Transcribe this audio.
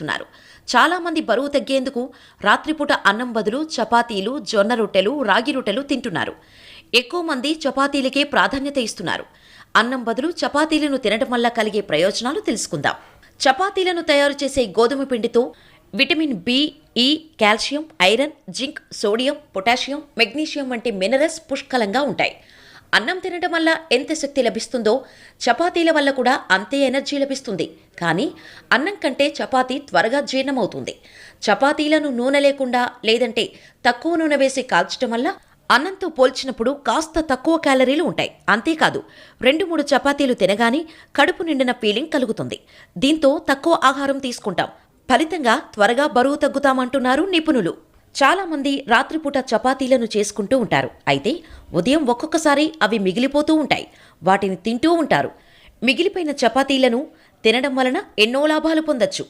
పాటిస్తున్నారు. చాలామంది బరువు తగ్గేందుకు రాత్రిపూట అన్నం బదులు చపాతీలు, జొన్న రొట్టెలు, రాగి రొట్టెలు తింటున్నారు. ఎక్కువ మంది చపాతీలకే ప్రాధాన్యత ఇస్తున్నారు. అన్నం బదులు చపాతీలను తినడం వల్ల కలిగే ప్రయోజనాలు తెలుసుకుందాం. చపాతీలను తయారు చేసే గోధుమ పిండితో విటమిన్ బి, ఈ, calcium, iron, zinc, sodium, potassium, magnesium వంటి మినరల్స్ పుష్కలంగా ఉంటాయి. అన్నం తినడం వల్ల ఎంత శక్తి లభిస్తుందో చపాతీల వల్ల కూడా అంతే ఎనర్జీ లభిస్తుంది. కానీ అన్నం కంటే చపాతీ త్వరగా జీర్ణమవుతుంది. చపాతీలను నూనె లేకుండా లేదంటే తక్కువ నూనె వేసి కాల్చడం వల్ల అన్నంతో పోల్చినప్పుడు కాస్త తక్కువ క్యాలరీలు ఉంటాయి. అంతేకాదు 2-3 చపాతీలు తినగానే కడుపు నిండిన ఫీలింగ్ కలుగుతుంది. దీంతో తక్కువ ఆహారం తీసుకుంటాం. ఫలితంగా త్వరగా బరువు తగ్గుతామంటున్నారు నిపుణులు. చాలామంది రాత్రిపూట చపాతీలను చేసుకుంటూ ఉంటారు. అయితే ఉదయం ఒక్కొక్కసారి అవి మిగిలిపోతూ ఉంటాయి. వాటిని తింటూ ఉంటారు. మిగిలిపోయిన చపాతీలను తినడం వలన ఎన్నో లాభాలు పొందొచ్చు.